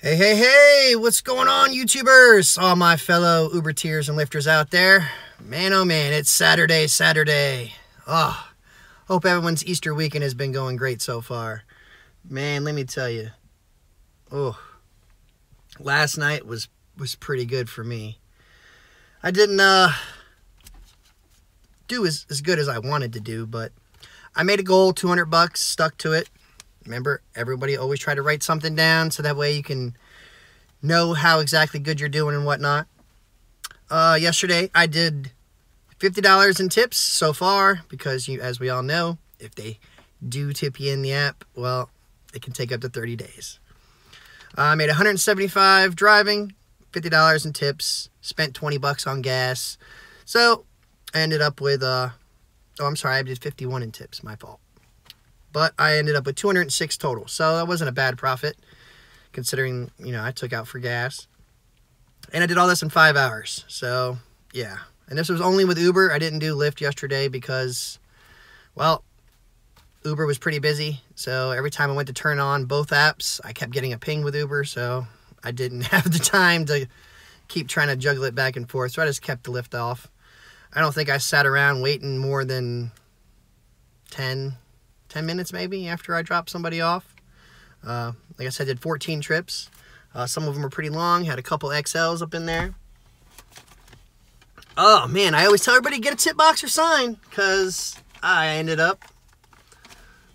Hey, hey, hey, what's going on, YouTubers? All my fellow Uber tiers and lifters out there. Man, oh man, it's Saturday. Oh, hope everyone's Easter weekend has been going great so far. Man, let me tell you. Oh, last night was pretty good for me. I didn't do as good as I wanted to do, but I made a goal, $200, stuck to it. Remember, everybody always try to write something down so that way you can know how exactly good you're doing and whatnot. Yesterday, I did $50 in tips so far because, as we all know, if they do tip you in the app, well, it can take up to 30 days. I made $175 driving, $50 in tips, spent $20 on gas. So, I ended up with, I did 51 in tips, my fault. But I ended up with 206 total, so that wasn't a bad profit, considering, I took out for gas. And I did all this in 5 hours, so, yeah. And this was only with Uber. I didn't do Lyft yesterday because, well, Uber was pretty busy, so every time I went to turn on both apps, I kept getting a ping with Uber, so I didn't have the time to keep trying to juggle it back and forth, so I just kept the Lyft off. I don't think I sat around waiting more than 10 minutes maybe after I dropped somebody off. Like I said, I did 14 trips. Some of them were pretty long, had a couple XLs up in there. Oh man, I always tell everybody get a tip box or sign, because I ended up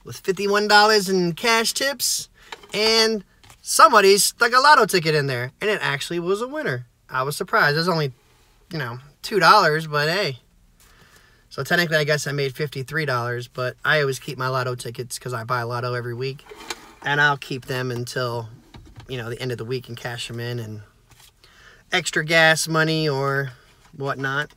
with $51 in cash tips, and somebody stuck a Lotto ticket in there, and it actually was a winner. I was surprised. It was only, $2, but hey. So technically, I guess I made $53, but I always keep my Lotto tickets because I buy Lotto every week, and I'll keep them until, the end of the week and cash them in, and extra gas money or whatnot.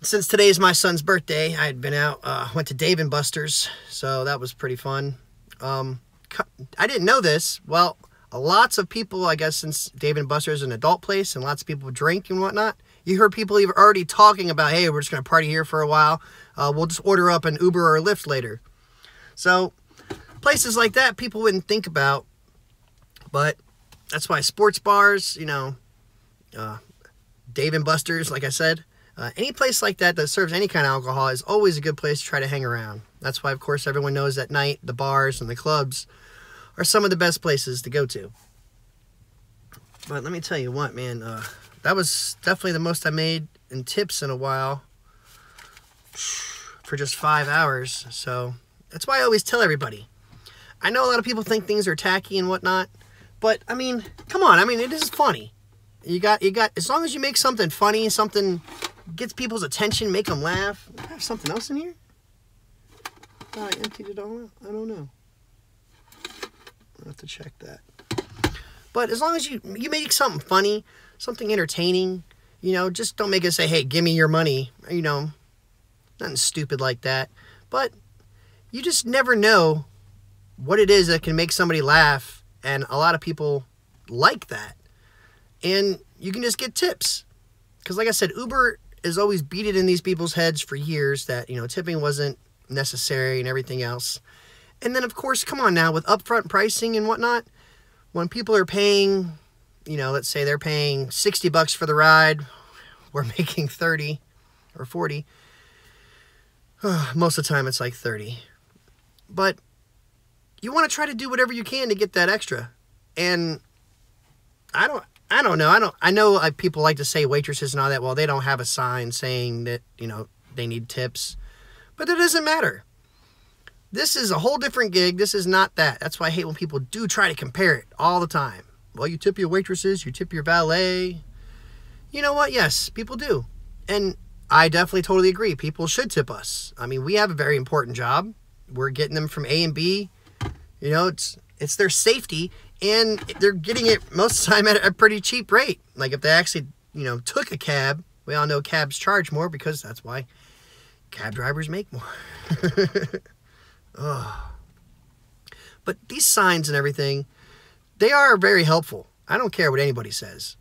Since today's my son's birthday, I had been out, went to Dave & Buster's, so that was pretty fun. I didn't know this. Well, lots of people, I guess, since Dave & Buster's is an adult place and lots of people drink and whatnot, you heard people even already talking about, hey, we're just going to party here for a while. We'll just order up an Uber or a Lyft later. So places like that people wouldn't think about, but that's why sports bars, Dave & Buster's, like I said, any place like that that serves any kind of alcohol is always a good place to try to hang around. That's why, of course, everyone knows at night the bars and the clubs are some of the best places to go to. But let me tell you what, man, that was definitely the most I made in tips in a while for just 5 hours. So that's why I always tell everybody. I know a lot of people think things are tacky and whatnot, but I mean, come on. I mean, it is funny. You got, as long as you make something funny, something gets people's attention, make them laugh. I have something else in here? I thought I emptied it all out. I don't know. I'll have to check that. But as long as you make something funny, something entertaining, just don't make it say, hey, give me your money, nothing stupid like that. But you just never know what it is that can make somebody laugh, and a lot of people like that. And you can just get tips. Because like I said, Uber has always beat it in these people's heads for years that, tipping wasn't necessary and everything else. And then, of course, come on now, with upfront pricing and whatnot, when people are paying, let's say they're paying $60 for the ride, we're making 30 or 40. Most of the time it's like 30. But you want to try to do whatever you can to get that extra. And I don't know. I know people like to say waitresses and all that, well, they don't have a sign saying that, they need tips. But it doesn't matter. This is a whole different gig. This is not that. That's why I hate when people do try to compare it all the time. Well, you tip your waitresses, you tip your valet. You know what? Yes, people do. And I definitely totally agree. People should tip us. I mean, we have a very important job. We're getting them from A and B. It's their safety, and they're getting it most of the time at a pretty cheap rate. Like if they actually, took a cab, we all know cabs charge more because that's why cab drivers make more. Oh. But these signs and everything, they are very helpful. I don't care what anybody says.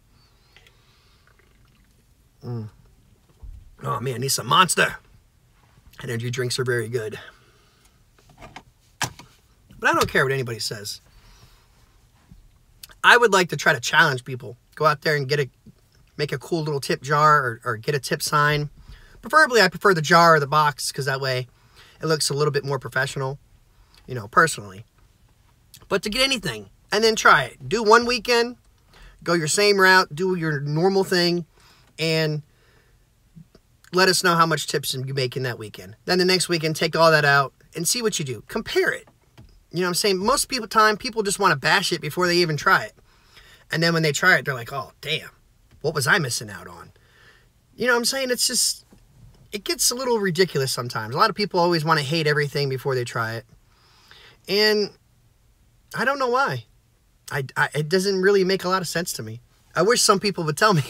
Oh man, I need some Monster. Energy drinks are very good. But I don't care what anybody says. I would like to try to challenge people. Go out there and make a cool little tip jar or get a tip sign. Preferably, I prefer the jar or the box because that way it looks a little bit more professional, you know, personally. But to get anything and then try it. Do one weekend, go your same route, do your normal thing, and let us know how much tips you make in that weekend. Then the next weekend, take all that out and see what you do. Compare it. You know what I'm saying? Most people just want to bash it before they even try it. And then when they try it, they're like, oh, damn, what was I missing out on? You know what I'm saying? It's just, it gets a little ridiculous sometimes. A lot of people always want to hate everything before they try it. And I don't know why. It doesn't really make a lot of sense to me. I wish some people would tell me.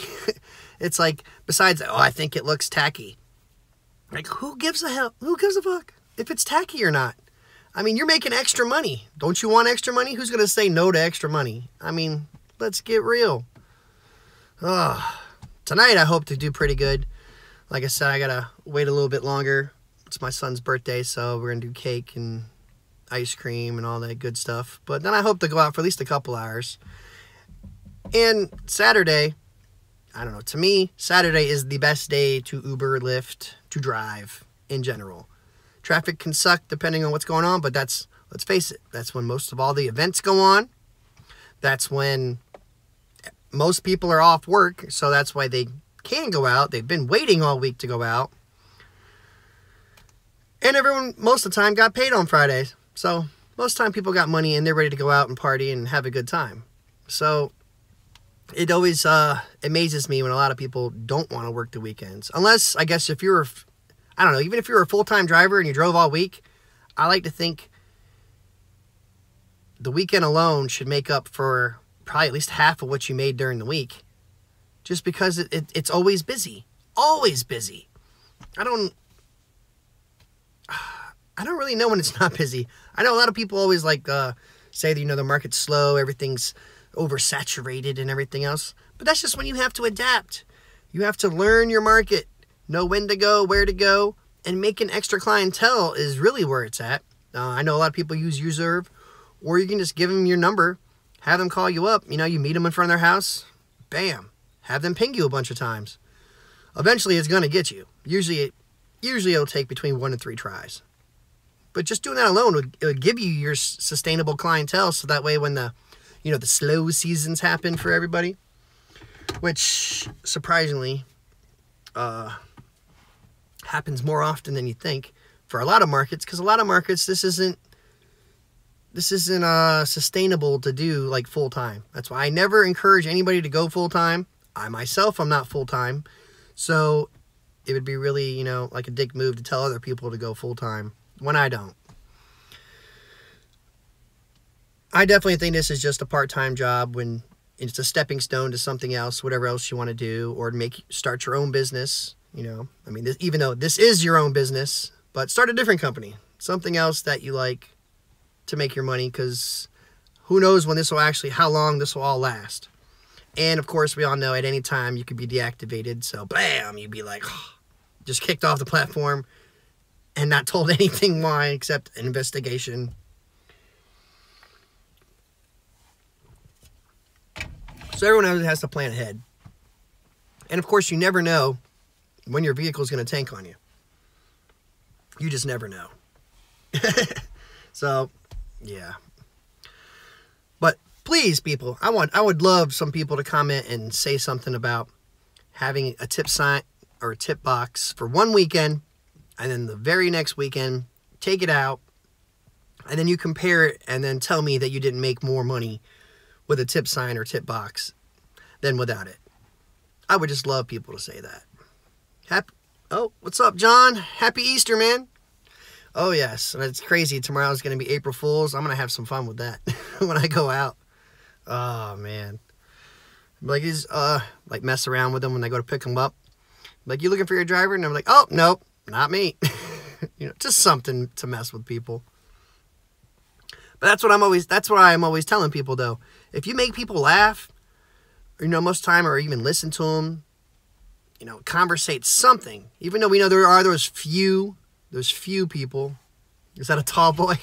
It's like, besides, oh, I think it looks tacky. Like, who gives a hell? Who gives a fuck if it's tacky or not? I mean, you're making extra money. Don't you want extra money? Who's going to say no to extra money? I mean, let's get real. Tonight, I hope to do pretty good. Like I said, I got to wait a little bit longer. It's my son's birthday, so we're going to do cake and ice cream and all that good stuff. But then I hope to go out for at least a couple hours. And Saturday, I don't know, to me, Saturday is the best day to Uber, Lyft, to drive in general. Traffic can suck depending on what's going on, but let's face it, that's when most of all the events go on. That's when most people are off work, so that's why they can go out. They've been waiting all week to go out. And everyone, most of the time, got paid on Fridays. So most of the time people got money and they're ready to go out and party and have a good time. So it always amazes me when a lot of people don't want to work the weekends. Unless, I guess, if you're, I don't know, even if you're a full-time driver and you drove all week, I like to think the weekend alone should make up for probably at least half of what you made during the week. Just because it's always busy. Always busy. I don't really know when it's not busy. I know a lot of people always like say that, you know, the market's slow, everything's oversaturated and everything else. But that's just when you have to adapt. You have to learn your market, know when to go, where to go, and making extra clientele is really where it's at. I know a lot of people use Userve, or you can just give them your number, have them call you up. You know, you meet them in front of their house, bam, have them ping you a bunch of times. Eventually, it's going to get you. Usually it'll take between 1 and 3 tries. But just doing that alone would give you your sustainable clientele, so that way when the slow seasons happen for everybody, which surprisingly happens more often than you think for a lot of markets, because a lot of markets this isn't sustainable to do like full time. That's why I never encourage anybody to go full time. I myself am not full time, so it would be really, you know, like a dick move to tell other people to go full time when I don't. I definitely think this is just a part-time job when it's a stepping stone to something else, whatever else you want to do, or start your own business. You know, I mean, even though this is your own business, but start a different company, something else that you like to make your money, because who knows how long this will all last. And of course, we all know at any time you could be deactivated. So bam, you'd be like, oh, just kicked off the platform and not told anything why except an investigation. So everyone has to plan ahead. And of course, you never know when your vehicle is going to tank on you. You just never know. So, yeah. But please, people, I would love some people to comment and say something about having a tip sign or a tip box for one weekend, and then the very next weekend, take it out, and then you compare it, and then tell me that you didn't make more money with a tip sign or tip box than without it. I would just love people to say that. Oh, what's up, John? Happy Easter, man. Oh, yes. And it's crazy. Tomorrow's going to be April Fool's. I'm going to have some fun with that when I go out. Oh, man. Like, like mess around with them when I go to pick them up. Like, you looking for your driver? And I'm like, oh, nope, not me. You know, just something to mess with people. But that's what I'm always telling people, though. If you make people laugh, you know, most time, or even listen to them, you know, conversate something. Even though we know there are those few people. Is that a tall boy?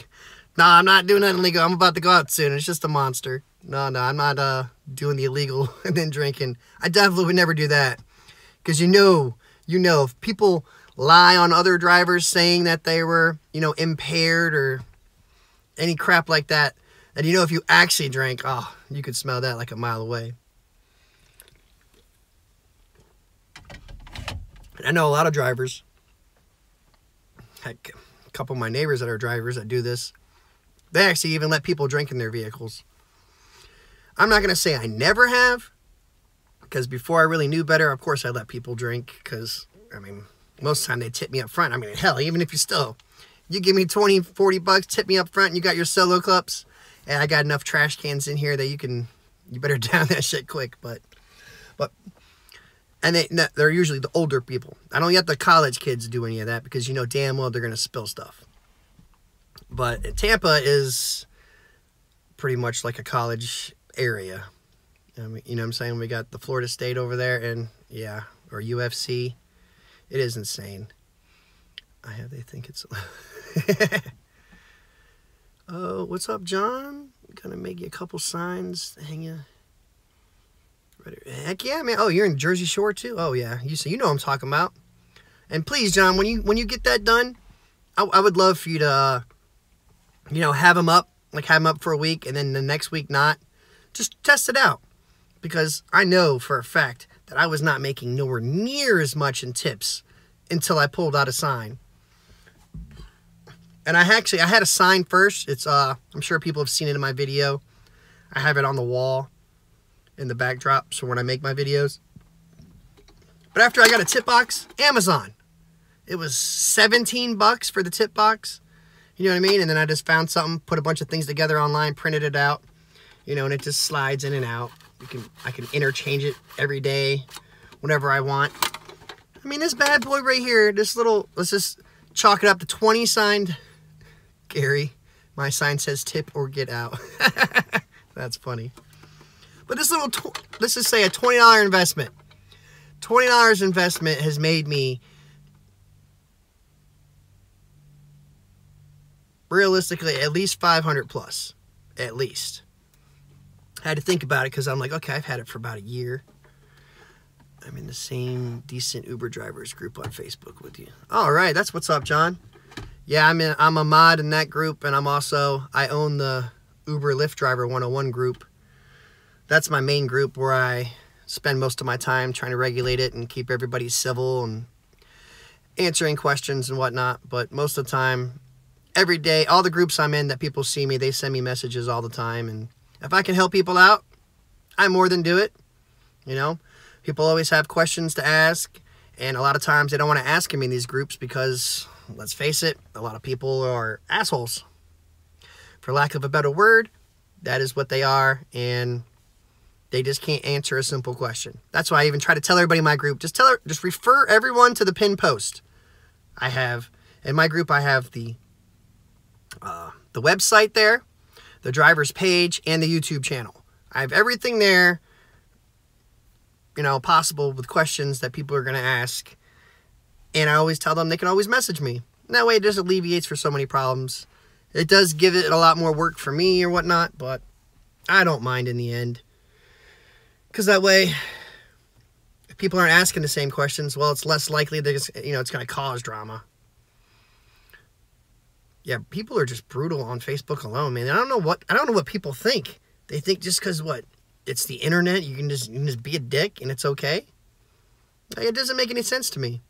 No, I'm not doing nothing illegal. I'm about to go out soon. It's just a monster. No, I'm not doing the illegal and then drinking. I definitely would never do that. Because you know, if people lie on other drivers saying that they were, impaired or any crap like that, and if you actually drank, oh, you could smell that like a mile away. I know a lot of drivers. Heck, a couple of my neighbors that are drivers that do this. They actually even let people drink in their vehicles. I'm not going to say I never have, because before I really knew better, of course I let people drink, because, most of the time they tip me up front. Hell, even if you give me 20, 40 bucks, tip me up front, and you got your solo cups, and I got enough trash cans in here that you better down that shit quick, and they're usually the older people. I don't let the college kids do any of that, because damn well they're going to spill stuff. But Tampa is pretty much like a college area. You know what I'm saying? We got the Florida State over there, and yeah, or UFC. It is insane. They think it's... Oh, what's up, John? Gonna make you a couple signs to hang you. Heck yeah, man. Oh, you're in Jersey Shore too? Oh yeah, you know what I'm talking about. And please, John, when you get that done, I would love for you to have them up for a week, and then the next week not. Just test it out, because I know for a fact that I was not making nowhere near as much in tips until I pulled out a sign. And I had a sign first. It's I'm sure people have seen it in my video. I have it on the wall in the backdrop, so when I make my videos. But after I got a tip box, Amazon. It was 17 bucks for the tip box. You know what I mean? And then I just found something, put a bunch of things together online, printed it out, and it just slides in and out. I can interchange it every day, whenever I want. This bad boy right here, let's just chalk it up to 20 signed. Gary, my sign says tip or get out. That's funny. But this let's just say a $20 investment. $20 investment has made me realistically at least 500 plus, at least. I had to think about it, because I'm like, okay, I've had it for about a year. I'm in the same decent Uber drivers group on Facebook with you. All right, that's what's up, John. Yeah, I'm a mod in that group, and I own the Uber Lyft Driver 101 group. That's my main group, where I spend most of my time trying to regulate it and keep everybody civil and answering questions and whatnot. But most of the time, every day, all the groups I'm in that people see me, they send me messages all the time. And if I can help people out, I more than do it. People always have questions to ask, and a lot of times they don't want to ask them in these groups because, let's face it, a lot of people are assholes. For lack of a better word, that is what they are, and they just can't answer a simple question. That's why I even try to tell everybody in my group, just refer everyone to the pinned post. In my group, I have the website there, the driver's page, and the YouTube channel. I have everything there, possible with questions that people are going to ask. And I always tell them they can always message me. And that way it just alleviates for so many problems. It does give it a lot more work for me or whatnot, but I don't mind in the end. Because that way, if people aren't asking the same questions, well, it's less likely that it's going to cause drama. Yeah, people are just brutal on Facebook alone, man. I don't know what people think. They think just because it's the internet, you can just be a dick and it's okay. It doesn't make any sense to me.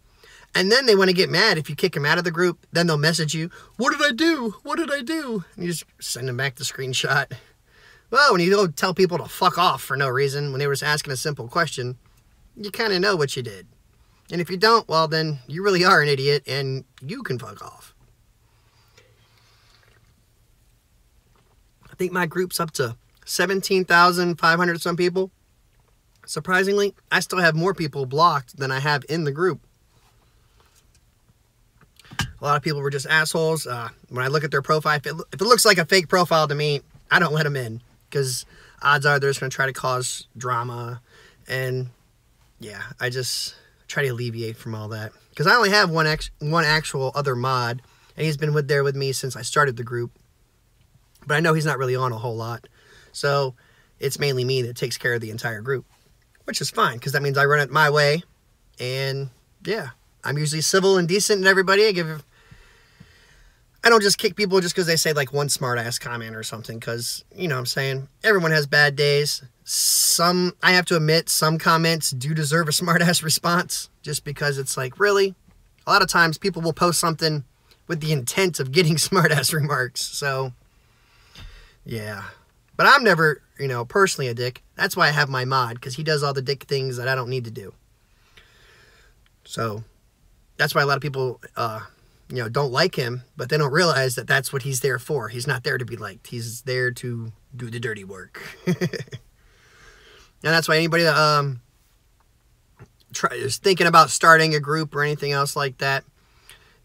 And then they want to get mad if you kick them out of the group. Then they'll message you, what did I do? What did I do? And you just send them back the screenshot. Well, when you go tell people to fuck off for no reason, when they were just asking a simple question, you kind of know what you did. And if you don't, well, then you really are an idiot and you can fuck off. I think my group's up to 17,500 some people. Surprisingly, I still have more people blocked than I have in the group. A lot of people were just assholes. When I look at their profile, if it looks like a fake profile to me, I don't let them in, because odds are they're just going to try to cause drama. And yeah, I just try to alleviate from all that, because I only have one actual other mod, and he's been there with me since I started the group. But I know he's not really on a whole lot. So it's mainly me that takes care of the entire group, which is fine because that means I run it my way. And yeah, I'm usually civil and decent to everybody. I don't just kick people just because they say like one smart ass comment or something, because, you know what I'm saying, everyone has bad days. I have to admit, some comments do deserve a smart ass response, just because it's like, really? A lot of times people will post something with the intent of getting smart ass remarks. So yeah, but I'm never, you know, personally a dick. That's why I have my mod, because he does all the dick things that I don't need to do. So that's why a lot of people, you know, don't like him, but they don't realize that that's what he's there for. He's not there to be liked. He's there to do the dirty work. And that's why anybody that is thinking about starting a group or anything else like that,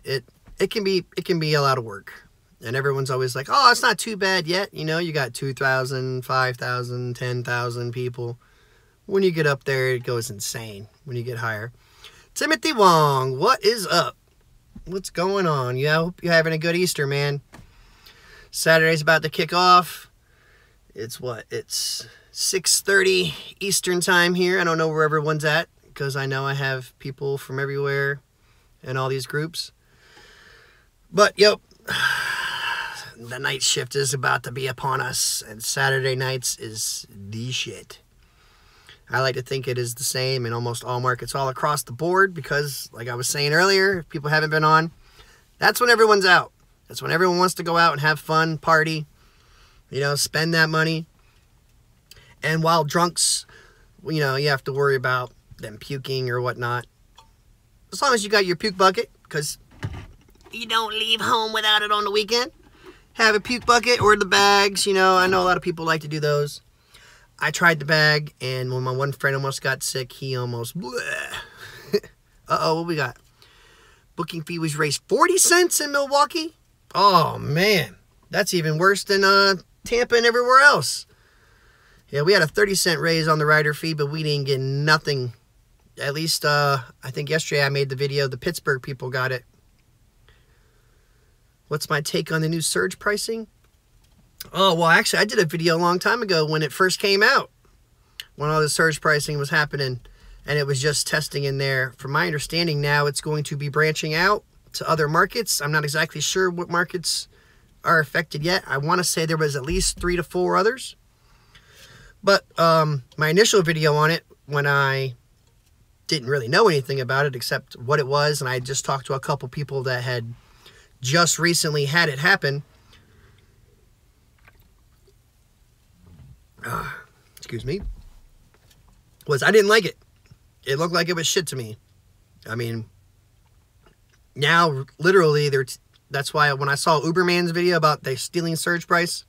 it can be a lot of work. And everyone's always like, oh, it's not too bad yet. You know, you got 2,000, 5,000, 10,000 people. When you get up there, it goes insane when you get higher. Timothy Wong, what is up? What's going on? Yeah, I hope you're having a good Easter, man. Saturday's about to kick off. It's what? It's 6:30 Eastern time here. I don't know where everyone's at, because I know I have people from everywhere in all these groups. But, yep, the night shift is about to be upon us, and Saturday nights is the shit. I like to think it is the same in almost all markets all across the board, because, like I was saying earlier, if people haven't been on, that's when everyone's out. That's when everyone wants to go out and have fun, party, you know, spend that money. And while drunks, you know, you have to worry about them puking or whatnot. As long as you got your puke bucket, because you don't leave home without it on the weekend. Have a puke bucket or the bags, you know. I know a lot of people like to do those. I tried the bag, and when my one friend almost got sick, he almost... Uh-oh, what we got? Booking fee was raised 40 cents in Milwaukee? Oh, man. That's even worse than Tampa and everywhere else. Yeah, we had a 30-cent raise on the rider fee, but we didn't get nothing. At least, I think yesterday I made the video. The Pittsburgh people got it. What's my take on the new surge pricing? Oh, well, actually, I did a video a long time ago when it first came out, when all the surge pricing was happening, and it was just testing in there. From my understanding now, it's going to be branching out to other markets. I'm not exactly sure what markets are affected yet. I want to say there was at least 3 to 4 others. But my initial video on it, when I didn't really know anything about it except what it was, and I just talked to a couple people that had just recently had it happen. Excuse me. I didn't like it. It looked like it was shit to me. I mean, now literally that's why when I saw Uberman's video about they stealing surge price,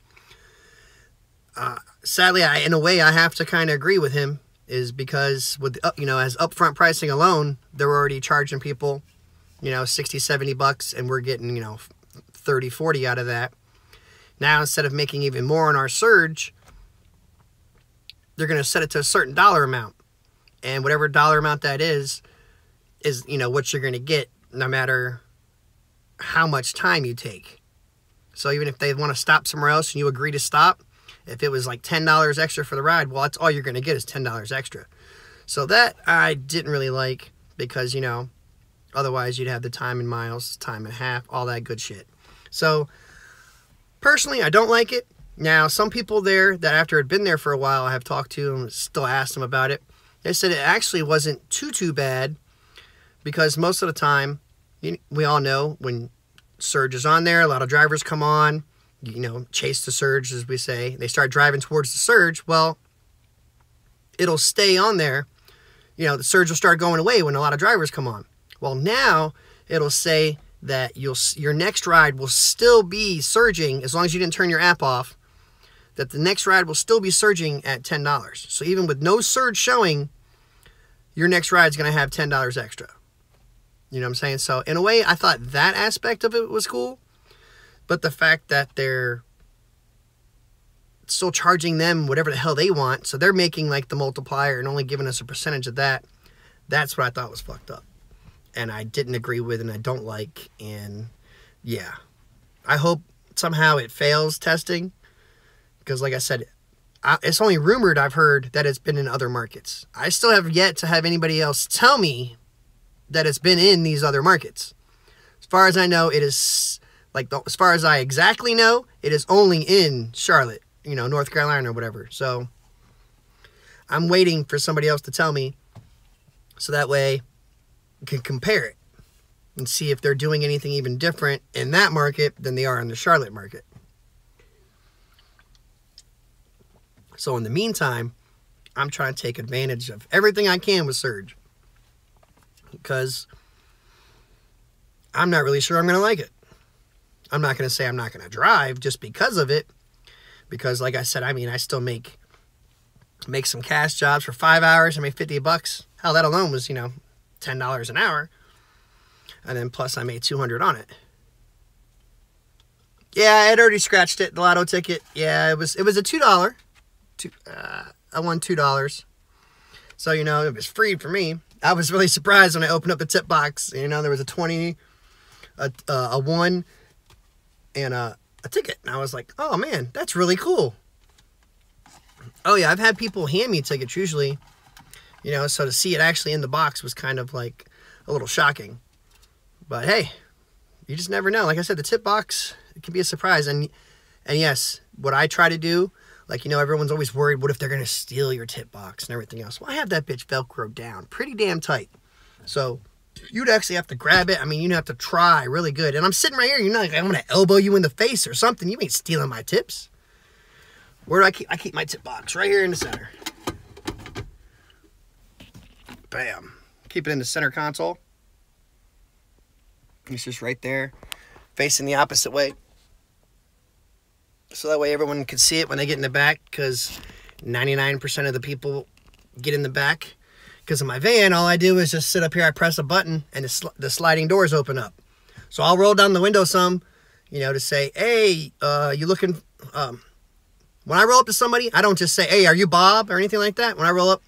sadly, in a way I have to kind of agree with him, is because with you know, as upfront pricing alone, they're already charging people, you know, 60, 70 bucks, and we're getting, you know, 30, 40 out of that. Now, instead of making even more on our surge, they're going to set it to a certain dollar amount. And whatever dollar amount that is, you know, what you're going to get no matter how much time you take. So even if they want to stop somewhere else and you agree to stop, if it was like $10 extra for the ride, well, that's all you're going to get is $10 extra. So that I didn't really like, because, you know, otherwise you'd have the time in miles, time and a half, all that good shit. So personally, I don't like it. Now, some people there that after had been there for a while, I have talked to and still asked them about it. They said it actually wasn't too bad, because most of the time, we all know when surge is on there, a lot of drivers come on, you know, chase the surge, as we say. They start driving towards the surge. Well, it'll stay on there. You know, the surge will start going away when a lot of drivers come on. Well, now it'll say that your next ride will still be surging, as long as you didn't turn your app off, that the next ride will still be surging at $10. So even with no surge showing, your next ride is going to have $10 extra. You know what I'm saying? So in a way, I thought that aspect of it was cool. But the fact that they're still charging them whatever the hell they want, so they're making like the multiplier and only giving us a percentage of that, that's what I thought was fucked up. And I didn't agree with, and I don't like. And yeah, I hope somehow it fails testing. Because like I said, it's only rumored, I've heard, that it's been in other markets. I still have yet to have anybody else tell me that it's been in these other markets. As far as I know, it is, like, as far as I exactly know, it is only in Charlotte, you know, North Carolina or whatever. So I'm waiting for somebody else to tell me, so that way I can compare it and see if they're doing anything even different in that market than they are in the Charlotte market. So in the meantime, I'm trying to take advantage of everything I can with Surge, because I'm not really sure I'm going to like it. I'm not going to say I'm not going to drive just because of it, because like I said, I mean, I still make some cash jobs for 5 hours. I made $50. Hell, that alone was, you know, $10 an hour. And then plus I made $200 on it. Yeah, I had already scratched it, the Lotto ticket. Yeah, it was a $2. I won $2. So, you know, it was free for me. I was really surprised when I opened up the tip box. You know, there was a 20, a 1, and a ticket. And I was like, oh man, that's really cool. Oh yeah, I've had people hand me tickets usually. You know, so to see it actually in the box was kind of like a little shocking. But hey, you just never know. Like I said, the tip box, it can be a surprise. And yes, what I try to do, like, you know, everyone's always worried, what if they're going to steal your tip box and everything else? Well, I have that bitch Velcro down pretty damn tight. So you'd actually have to grab it. I mean, you'd have to try really good. And I'm sitting right here. You're not like, I'm going to elbow you in the face or something. You ain't stealing my tips. Where do I keep? I keep my tip box right here in the center. Bam. Keep it in the center console. It's just right there, facing the opposite way. So that way everyone can see it when they get in the back, because 99% of the people get in the back. Because in my van, all I do is just sit up here, I press a button, and the sliding doors open up. So I'll roll down the window some, you know, to say, hey, you looking... when I roll up to somebody, I don't just say, hey, are you Bob, or anything like that. When I roll up,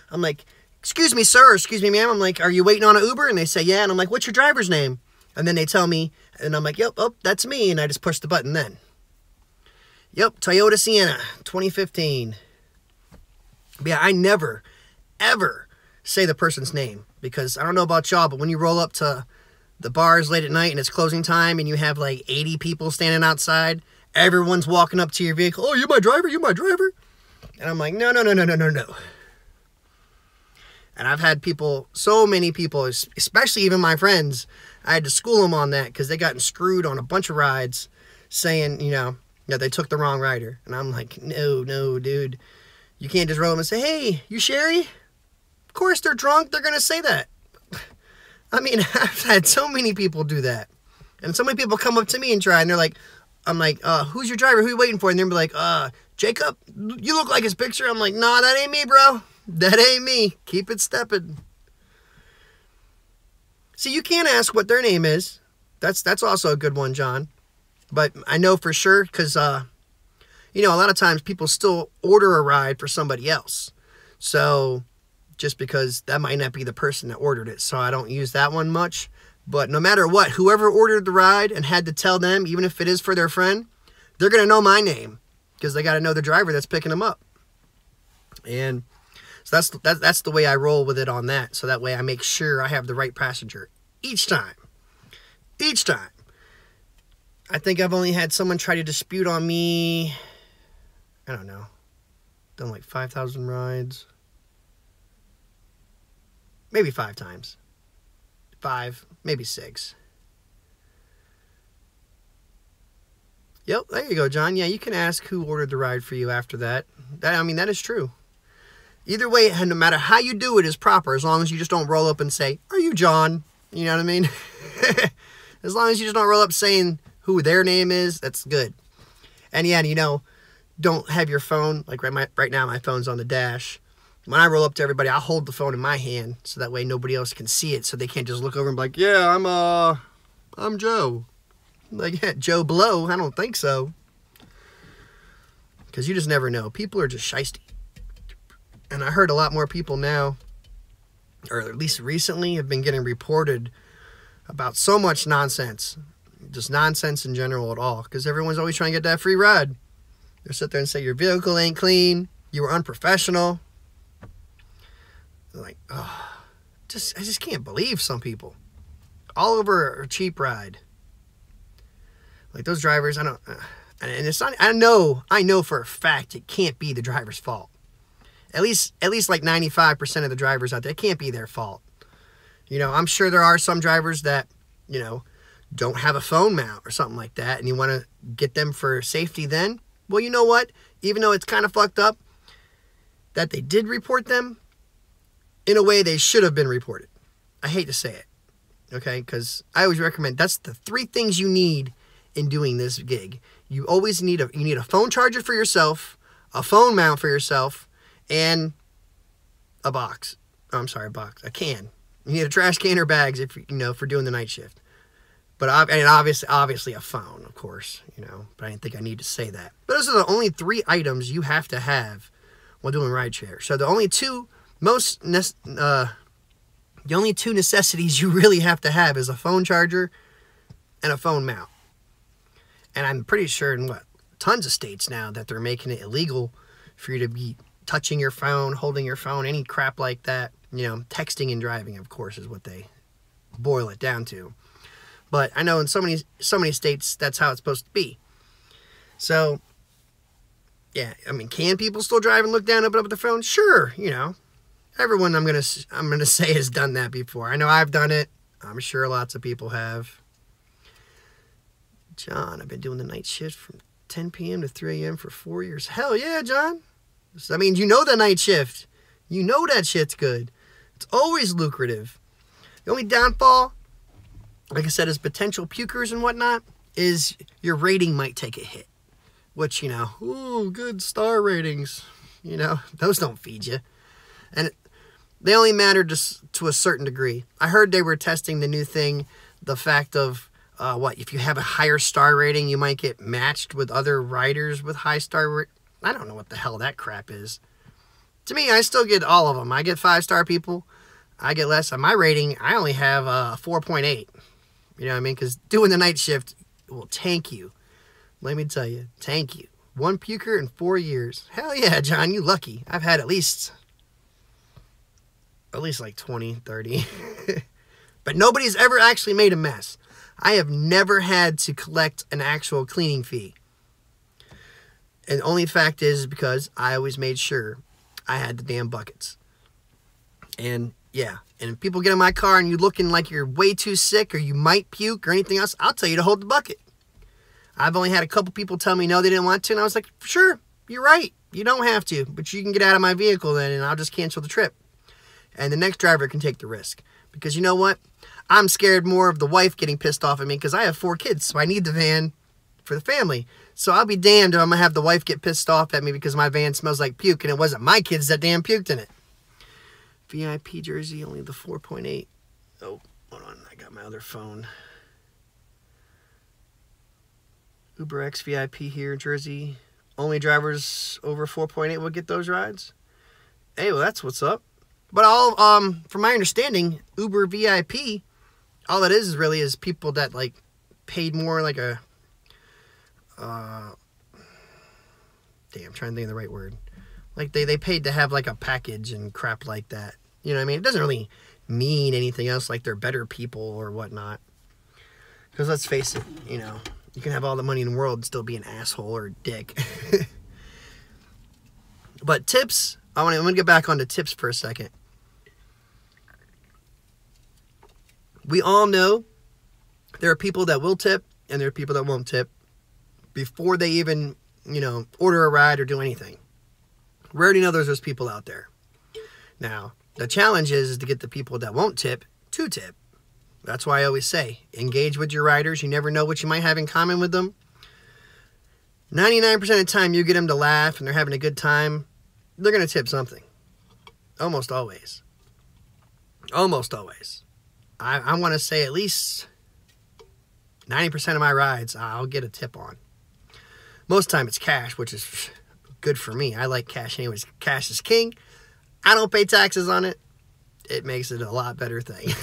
I'm like, excuse me, sir, or excuse me, ma'am. I'm like, are you waiting on an Uber? And they say, yeah. And I'm like, what's your driver's name? And then they tell me, and I'm like, yep, oh, that's me. And I just push the button then. Yep, Toyota Sienna, 2015. But yeah, I never, ever say the person's name, because I don't know about y'all, but when you roll up to the bars late at night and it's closing time and you have like 80 people standing outside, everyone's walking up to your vehicle. Oh, you my driver? You my driver? And I'm like, no. And I've had people, so many people, especially even my friends, I had to school them on that, because they gotten screwed on a bunch of rides saying, you know, that they took the wrong rider. And I'm like, no, dude. You can't just roll them and say, hey, you Sherry? Of course they're drunk. They're going to say that. I mean, I've had so many people do that. And so many people come up to me and try, and they're like, I'm like, who's your driver? Who you waiting for? And they'll be like, Jacob, you look like his picture. I'm like, nah, that ain't me, bro. That ain't me. Keep it stepping. See, you can't ask what their name is. That's also a good one, John. But I know for sure, because, you know, a lot of times people still order a ride for somebody else. So, just because that might not be the person that ordered it. So I don't use that one much. But no matter what, whoever ordered the ride and had to tell them, even if it is for their friend, they're going to know my name, because they got to know the driver that's picking them up. And so that's the way I roll with it on that. So that way I make sure I have the right passenger each time. Each time. I think I've only had someone try to dispute on me, I don't know, done like 5,000 rides. Maybe 5 times. 5, maybe 6. Yep, there you go, John. Yeah, you can ask who ordered the ride for you after that. I mean, that is true. Either way, no matter how you do it is proper, as long as you just don't roll up and say, are you John? You know what I mean? As long as you just don't roll up saying who their name is, that's good. And yeah, you know, don't have your phone, like right now my phone's on the dash. When I roll up to everybody, I'll hold the phone in my hand, so that way nobody else can see it, so they can't just look over and be like, yeah, I'm Joe. Like, yeah, Joe Blow? I don't think so. Because you just never know. People are just shysty. And I heard a lot more people now, or at least recently, have been getting reported about so much nonsense. Just nonsense in general at all, because everyone's always trying to get that free ride. They'll sit there and say your vehicle ain't clean, you were unprofessional. They're like, oh, I just can't believe some people. All over a cheap ride. Like those drivers, and it's not, I know for a fact it can't be the driver's fault. At least like 95% of the drivers out there, it can't be their fault. You know, I'm sure there are some drivers that, you know, don't have a phone mount or something like that, and you want to get them for safety then. Well, you know what? Even though it's kind of fucked up that they did report them, in a way they should have been reported. I hate to say it, okay? Because I always recommend, that's the 3 things you need in doing this gig. You always need a phone charger for yourself, a phone mount for yourself, and a box. Oh, I'm sorry, a box. A can. You need a trash can or bags if you know, for doing the night shift. But obviously a phone, of course, you know. But I didn't think I need to say that. But those are the only 3 items you have to have while doing rideshare. So the only two necessities you really have to have is a phone charger and a phone mount. And I'm pretty sure in tons of states now that they're making it illegal for you to be touching your phone, holding your phone, any crap like that. You know, texting and driving, of course, is what they boil it down to. But I know in so many states, that's how it's supposed to be. So, yeah, I mean, can people still drive and look down and open up their phone? Sure, you know. Everyone I'm gonna say has done that before. I know I've done it. I'm sure lots of people have. John, I've been doing the night shift from 10 p.m. to 3 a.m. for 4 years. Hell yeah, John. So, I mean, you know the night shift. You know that shit's good. It's always lucrative. The only downfall, like I said, is potential pukers and whatnot, is your rating might take a hit. Which, you know, ooh, good star ratings. You know, those don't feed you. And they only matter just to a certain degree. I heard they were testing the new thing, the fact of, if you have a higher star rating, you might get matched with other riders with high star. I don't know what the hell that crap is. To me, I still get all of them. I get 5-star people. I get less. On my rating, I only have 4.8. You know what I mean? Because doing the night shift will tank you. Let me tell you, tank you. 1 puker in 4 years. Hell yeah, John, you lucky. I've had at least like 20, 30. But nobody's ever actually made a mess. I have never had to collect an actual cleaning fee. And the only fact is because I always made sure I had the damn buckets. And yeah, and if people get in my car and you're looking like you're way too sick or you might puke or anything else, I'll tell you to hold the bucket. I've only had a couple people tell me no, they didn't want to, and I was like, sure, you're right. You don't have to, but you can get out of my vehicle then, and I'll just cancel the trip. And the next driver can take the risk. Because you know what? I'm scared more of the wife getting pissed off at me because I have 4 kids, so I need the van for the family. So I'll be damned if I'm going to have the wife get pissed off at me because my van smells like puke, and it wasn't my kids that damn puked in it. VIP jersey, only the 4.8. Oh, hold on. I got my other phone. UberX VIP here, Jersey. Only drivers over 4.8 will get those rides. Hey, well, that's what's up. But from my understanding, Uber VIP, all it is really is people that like paid more, like a I'm trying to think of the right word. Like they paid to have like a package and crap like that. You know what I mean? It doesn't really mean anything else like they're better people or whatnot. Because let's face it, you know, you can have all the money in the world and still be an asshole or a dick. But tips, I'm gonna get back onto tips for a second. We all know there are people that will tip and there are people that won't tip before they even, you know, order a ride or do anything. We already know there's those people out there. Now, the challenge is to get the people that won't tip to tip. That's why I always say, engage with your riders. You never know what you might have in common with them. 99% of the time you get them to laugh and they're having a good time, they're going to tip something. Almost always. Almost always. I want to say at least 90% of my rides I'll get a tip on. Most of the time it's cash, which is good for me. I like cash anyways. Cash is king. I don't pay taxes on it. It makes it a lot better thing.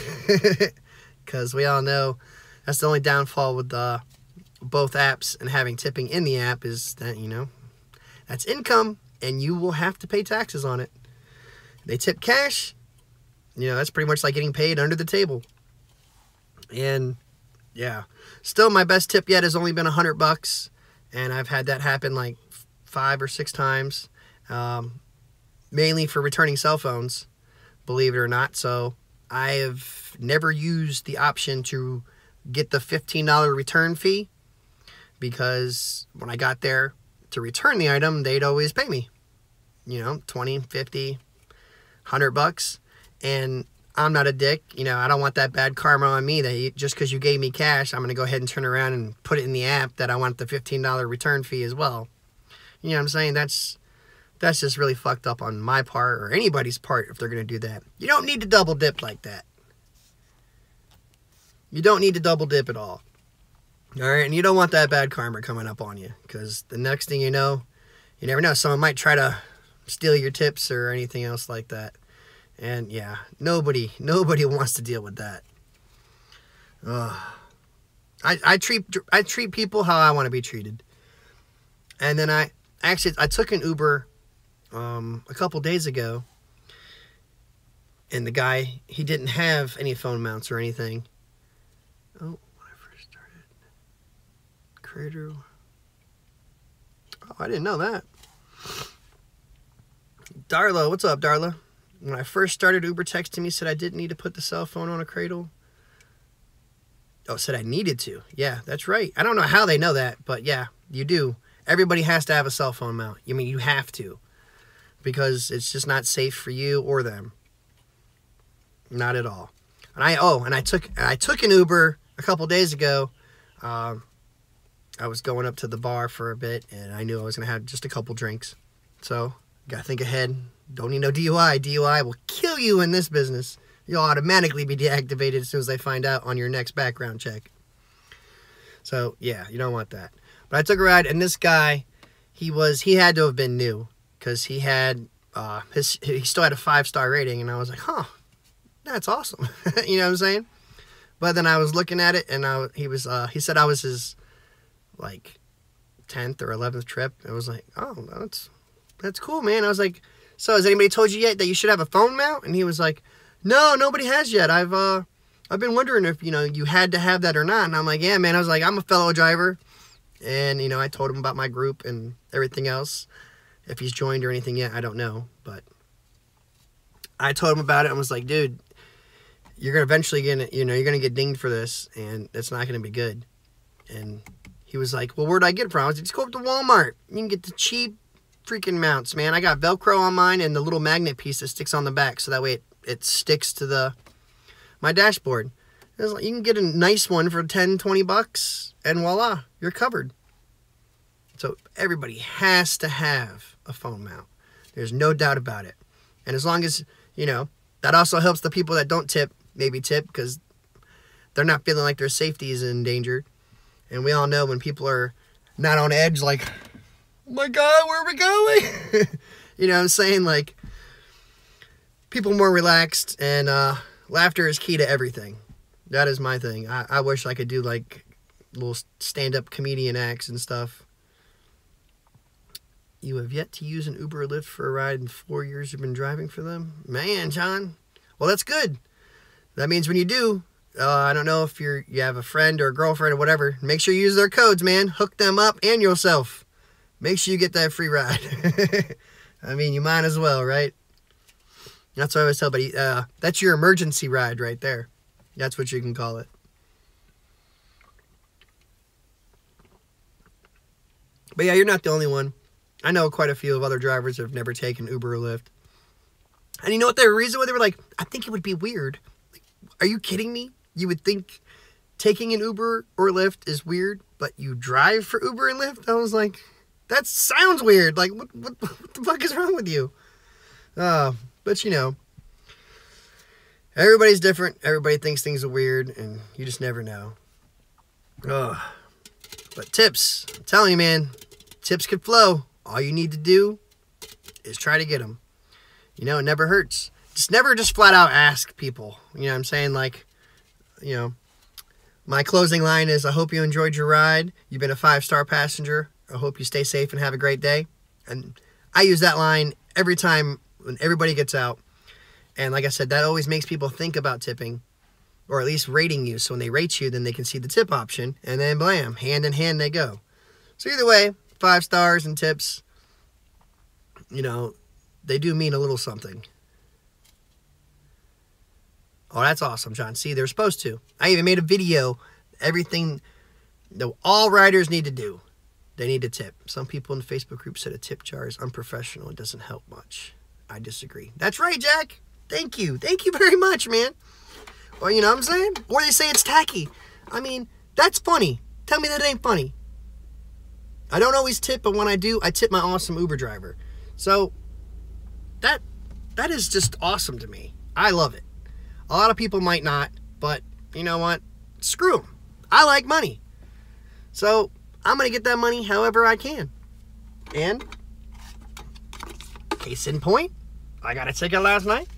Because we all know That's the only downfall with both apps and having tipping in the app is that, you know, that's income and you will have to pay taxes on it. They tip cash, you know, that's pretty much like getting paid under the table. And yeah, still my best tip yet has only been $100, and I've had that happen like 5 or 6 times, mainly for returning cell phones, believe it or not. So I have never used the option to get the $15 return fee, because when I got there to return the item, they'd always pay me, you know, 20, 50, $100. And I'm not a dick, you know, I don't want that bad karma on me that just because you gave me cash, I'm going to go ahead and turn around and put it in the app that I want the $15 return fee as well. You know what I'm saying? That's just really fucked up on my part, or anybody's part, if they're going to do that. You don't need to double dip like that. You don't need to double dip at all. All right, and you don't want that bad karma coming up on you, because the next thing you know, you never know, someone might try to steal your tips or anything else like that. And yeah, nobody wants to deal with that. I treat people how I want to be treated. And then I took an Uber a couple days ago, and the guy, he didn't have any phone mounts or anything. Oh, when I first started, creator. Oh, I didn't know that. Darla, what's up, Darla? When I first started, Uber texted me, said I didn't need to put the cell phone on a cradle. Oh, said I needed to. Yeah, that's right. I don't know how they know that, but yeah, you do. Everybody has to have a cell phone mount. I mean, you have to, because it's just not safe for you or them. Not at all. And I took an Uber a couple days ago. I was going up to the bar for a bit, and I knew I was going to have just a couple drinks. So, gotta think ahead. Don't need no DUI. DUI will kill you in this business. You'll automatically be deactivated as soon as they find out on your next background check. So, yeah, you don't want that. But I took a ride, and this guy, he had to have been new, because he had, he still had a 5-star rating, and I was like, huh, that's awesome. You know what I'm saying? But then I was looking at it, and he said I was his, like, 10th or 11th trip. I was like, oh, that's cool, man. I was like, so has anybody told you yet that you should have a phone mount? And he was like, no, nobody has yet. I've been wondering if, you know, you had to have that or not. And I'm like, yeah, man. I was like, I'm a fellow driver. And, you know, I told him about my group and everything else. If he's joined or anything yet, I don't know. But I told him about it and was like, dude, you're eventually going to, you know, you're going to get dinged for this, and it's not going to be good. And he was like, well, where'd I get it from? I was like, just go up to Walmart. You can get the cheap freaking mounts, man. I got Velcro on mine and the little magnet piece that sticks on the back, so that way it sticks to my dashboard. It was like, you can get a nice one for $10-20 and voila, you're covered. So everybody has to have a phone mount. There's no doubt about it. And as long as, you know, that also helps the people that don't tip, maybe tip, because they're not feeling like their safety is endangered. And we all know when people are not on edge, like, oh my God, where are we going? You know what I'm saying? Like, people more relaxed, and laughter is key to everything. That is my thing. I wish I could do like little stand-up comedian acts and stuff. You have yet to use an Uber or Lyft for a ride in 4 years you've been driving for them? Man, John. Well, that's good. That means when you do, I don't know if you have a friend or a girlfriend or whatever, make sure you use their codes, man. Hook them up and yourself. Make sure you get that free ride. I mean, you might as well, right? That's what I always tell everybody. That's your emergency ride right there. That's what you can call it. But yeah, you're not the only one. I know quite a few of other drivers that have never taken Uber or Lyft. And you know what their reason was? They were like, I think it would be weird. Like, are you kidding me? You would think taking an Uber or Lyft is weird, but you drive for Uber and Lyft? I was like, that sounds weird. Like, what the fuck is wrong with you? But you know, everybody's different. Everybody thinks things are weird, and you just never know. But tips, I'm telling you, man, tips could flow. All you need to do is try to get them. You know, it never hurts. Just never flat out ask people. You know what I'm saying? Like, you know, My closing line is, I hope you enjoyed your ride. You've been a 5-star passenger. I hope you stay safe and have a great day. And I use that line every time when everybody gets out. And like I said, that always makes people think about tipping, or at least rating you. So when they rate you, then they can see the tip option, and then blam, hand in hand they go. So either way, 5 stars and tips, you know, they do mean a little something. Oh, that's awesome, John. See, they're supposed to. I even made a video, everything that all riders need to do. They need to tip. Some people in the Facebook group said a tip jar is unprofessional. It doesn't help much. I disagree. That's right, Jack. Thank you. Thank you very much, man. Well, you know what I'm saying? Or they say it's tacky. I mean, that's funny. Tell me that ain't funny. I don't always tip, but when I do, I tip my awesome Uber driver. So, that is just awesome to me. I love it. A lot of people might not, but you know what? Screw them. I like money. So, I'm going to get that money however I can. And, case in point, I got a ticket last night.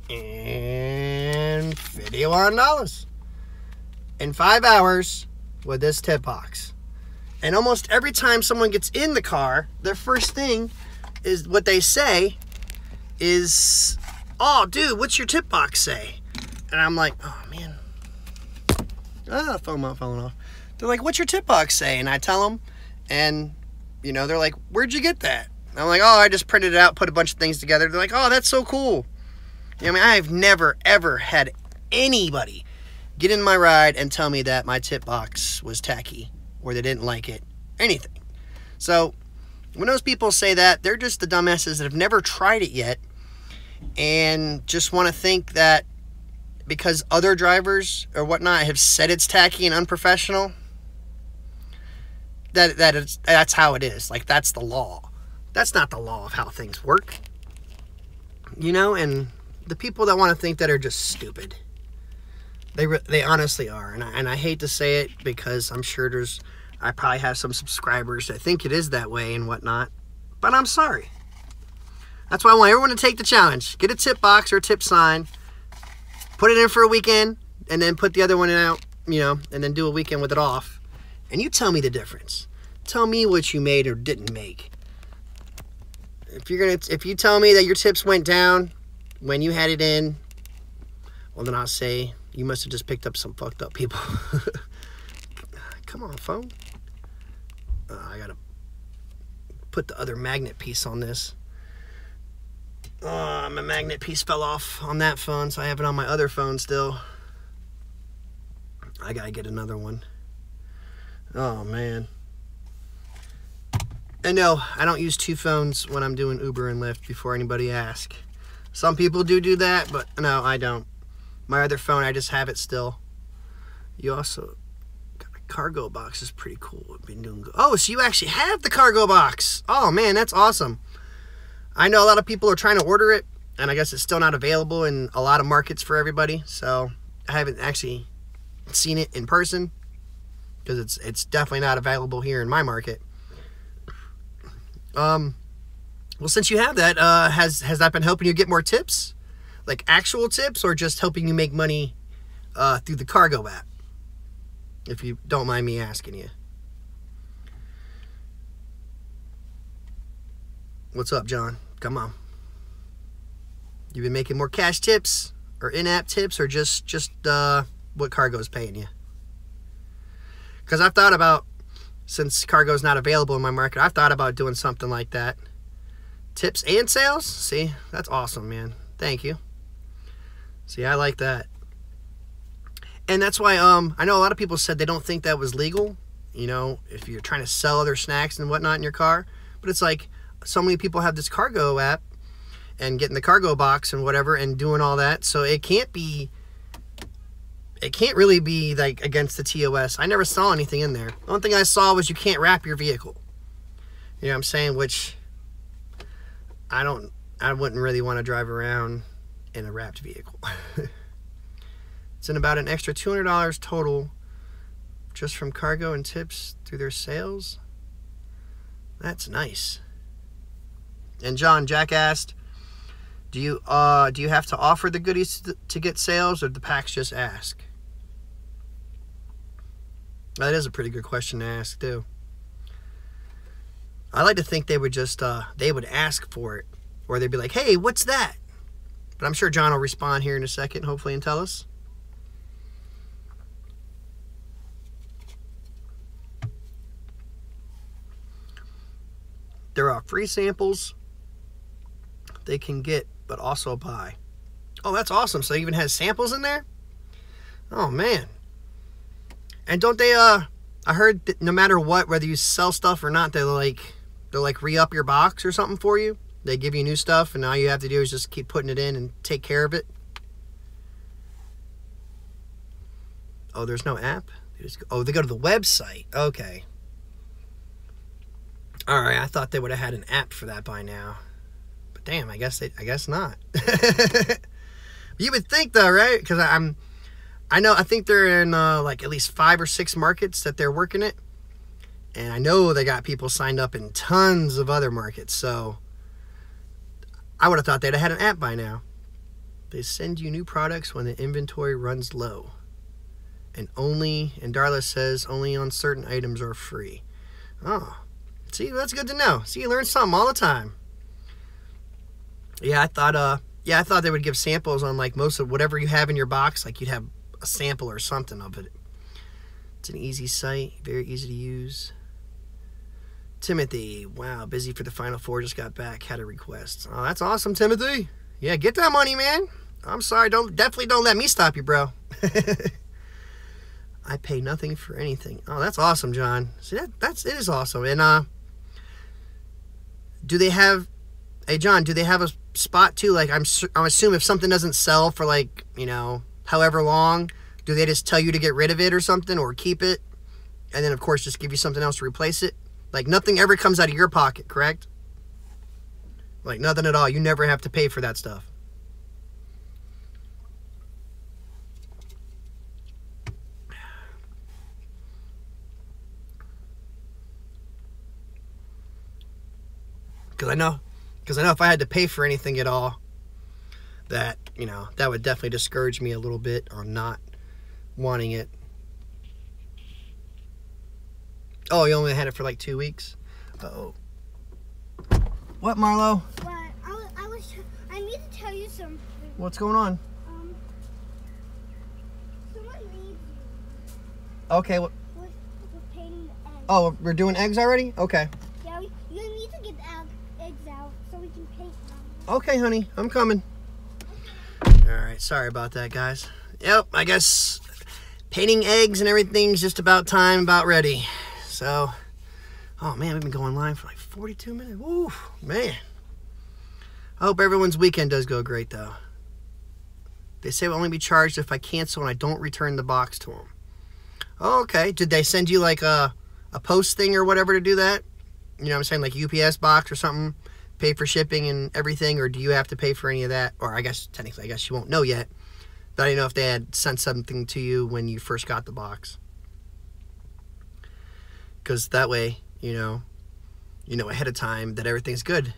And $51 in 5 hours with this tip box. And almost every time someone gets in the car, their first thing is what they say is, oh, dude, what's your tip box say? And I'm like, oh, man. Ah, phone not falling off. They're like, what's your tip box say? And I tell them, and, you know, they're like, where'd you get that? And I'm like, oh, I just printed it out, put a bunch of things together. They're like, oh, that's so cool. You know, I mean, I've never, ever had anybody get in my ride and tell me that my tip box was tacky or they didn't like it, anything. So when those people say that, they're just the dumbasses that have never tried it yet and just want to think that because other drivers or whatnot have said it's tacky and unprofessional, that's how it is. Like, that's the law. That's not the law of how things work. You know, and the people that want to think that are just stupid. They honestly are. And I hate to say it because I'm sure I probably have some subscribers that think it is that way and whatnot. But I'm sorry. That's why I want everyone to take the challenge. Get a tip box or a tip sign. Put it in for a weekend. And then put the other one out, you know, and then do a weekend with it off. And you tell me the difference. Tell me what you made or didn't make. If you tell me that your tips went down when you had it in, well, then I'll say you must have just picked up some fucked up people. Come on, phone. I gotta put the other magnet piece on this. My magnet piece fell off on that phone, so I have it on my other phone still. I gotta get another one. Oh, man. And no, I don't use 2 phones when I'm doing Uber and Lyft before anybody asks. Some people do that, but no, I don't. My other phone, I just have it still. You also got a cargo box. Is pretty cool. I've been doing good. Oh, so you actually have the cargo box. Oh, man, that's awesome. I know a lot of people are trying to order it, and I guess it's still not available in a lot of markets for everybody. So I haven't actually seen it in person because it's definitely not available here in my market. Well, since you have that, has that been helping you get more tips? Like actual tips, or just helping you make money through the cargo app? If you don't mind me asking you. What's up, John? Come on. You been making more cash tips or in-app tips, or just what cargo's paying you? Because I've thought about, since cargo's not available in my market, I've thought about doing something like that. Tips and sales? See, that's awesome, man. Thank you. See, I like that. And that's why I know a lot of people said they don't think that was legal, you know, if you're trying to sell other snacks and whatnot in your car. But it's like, so many people have this cargo app and getting the cargo box and whatever and doing all that. So it can't really be like against the TOS. I never saw anything in there. The only thing I saw was you can't wrap your vehicle. You know what I'm saying? Which I wouldn't really want to drive around in a wrapped vehicle. It's in about an extra $200 total just from cargo and tips through their sales. That's nice. And Jack asked, Do you have to offer the goodies to get sales, or do the packs just ask? That is a pretty good question to ask too. I like to think they would just they would ask for it, or they'd be like, "Hey, what's that?" But I'm sure John will respond here in a second, hopefully, and tell us. There are free samples they can get, but also buy. Oh, that's awesome. So it even has samples in there? Oh, man. And don't they, I heard that no matter what, whether you sell stuff or not, they'll re-up your box or something for you. They give you new stuff, and all you have to do is just keep putting it in and take care of it. Oh, there's no app? They go to the website. Okay. All right, I thought they would have had an app for that by now. But damn, I guess not. You would think though, right? Because I think they're in like at least 5 or 6 markets that they're working it. And I know they got people signed up in tons of other markets, so I would have thought they'd have had an app by now. They send you new products when the inventory runs low. And Darla says only on certain items are free. Oh, see, that's good to know. See, you learn something all the time. Yeah, I thought they would give samples on like most of whatever you have in your box. Like you'd have a sample or something of it. It's an easy site, very easy to use. Timothy, wow, busy for the Final Four, just got back, had a request. Oh, that's awesome, Timothy. Yeah, get that money, man. I'm sorry, definitely don't let me stop you, bro. I pay nothing for anything. Oh, that's awesome, John. See, it is awesome. And do they have, hey John, do they have a spot too? Like I'm assuming if something doesn't sell for like, however long, do they just tell you to get rid of it or something, or keep it, and then of course just give you something else to replace it? Like nothing ever comes out of your pocket, correct? Like nothing at all. You never have to pay for that stuff. Because I know if I had to pay for anything at all, that that would definitely discourage me a little bit on not wanting it. Oh, you only had it for like 2 weeks? Uh-oh. What, Marlo? What? I need to tell you something. What's going on? Someone needs you. Okay. We're painting the eggs. Oh, we're doing eggs already? Okay. Yeah, you need to get the eggs out so we can paint them. Okay, honey. I'm coming. Okay. All right. Sorry about that, guys. Yep, I guess painting eggs and everything's just about ready. So, oh man, we've been going live for like 42 minutes. Woo, man. I hope everyone's weekend does go great, though. They say we'll only be charged if I cancel and I don't return the box to them. Oh, okay. Did they send you like a post thing or whatever to do that? You know what I'm saying? Like UPS box or something? Pay for shipping and everything? Or do you have to pay for any of that? Or I guess, technically, I guess you won't know yet. But I didn't know if they had sent something to you when you first got the box. Because that way, you know ahead of time that everything's good.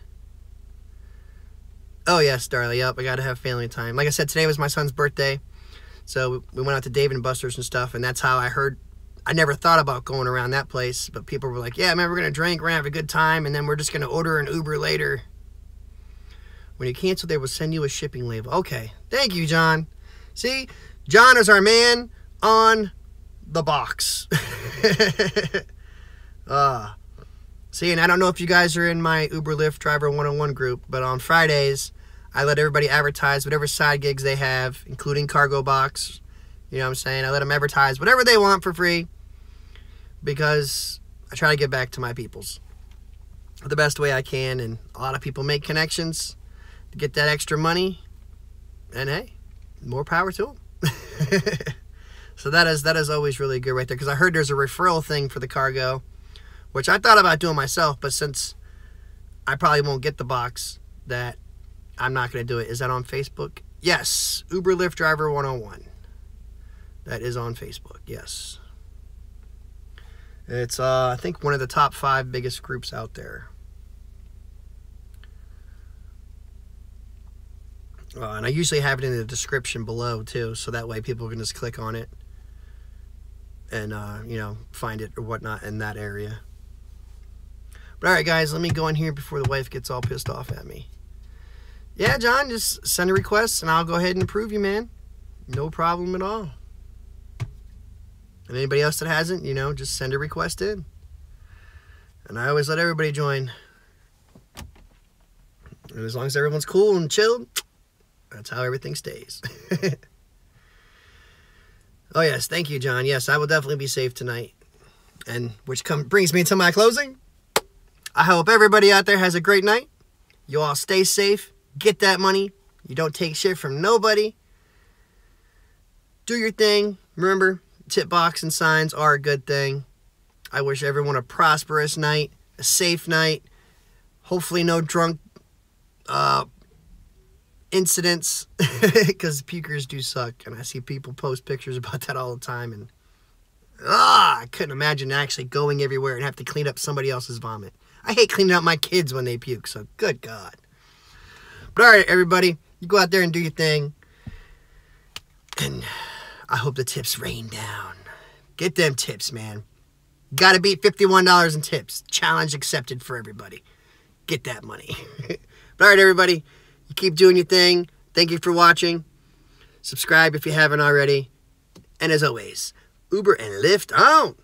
Oh, yes, Darla. Yep, I got to have family time. Like I said, today was my son's birthday. So we went out to Dave & Buster's and stuff. And that's how I heard. I never thought about going around that place. But people were like, yeah, man, we're going to drink. We're going to have a good time. And then we're just going to order an Uber later. When you cancel, they will send you a shipping label. Okay. Thank you, John. See, John is our man on the box. See, and I don't know if you guys are in my Uber Lyft Driver 101 group, but on Fridays, I let everybody advertise whatever side gigs they have, including cargo box. You know what I'm saying? I let them advertise whatever they want for free because I try to give back to my peoples the best way I can, and a lot of people make connections to get that extra money, and hey, more power to them. So that is always really good right there, because I heard there's a referral thing for the cargo, which I thought about doing myself, but since I probably won't get the box, that I'm not going to do it. Is that on Facebook? Yes, Uber Lyft Driver 101. That is on Facebook, yes. It's, I think, one of the top 5 biggest groups out there. And I usually have it in the description below too, so that way people can just click on it and you know, find it or whatnot in that area. But all right, guys, let me go in here before the wife gets all pissed off at me. Yeah, John, just send a request and I'll go ahead and approve you, man. No problem at all. And anybody else that hasn't, you know, just send a request in. And I always let everybody join. And as long as everyone's cool and chilled, that's how everything stays. Oh, yes. Thank you, John. Yes, I will definitely be safe tonight. And which brings me to my closing. I hope everybody out there has a great night. You all stay safe. Get that money. You don't take shit from nobody. Do your thing. Remember, tip box and signs are a good thing. I wish everyone a prosperous night, a safe night. Hopefully no drunk incidents, because pukers do suck. And I see people post pictures about that all the time. And I couldn't imagine actually going everywhere and have to clean up somebody else's vomit. I hate cleaning up my kids when they puke, so good God. But all right, everybody, you go out there and do your thing. And I hope the tips rain down. Get them tips, man. Got to beat $51 in tips. Challenge accepted for everybody. Get that money. But all right, everybody, you keep doing your thing. Thank you for watching. Subscribe if you haven't already. And as always, Uber and Lyft on.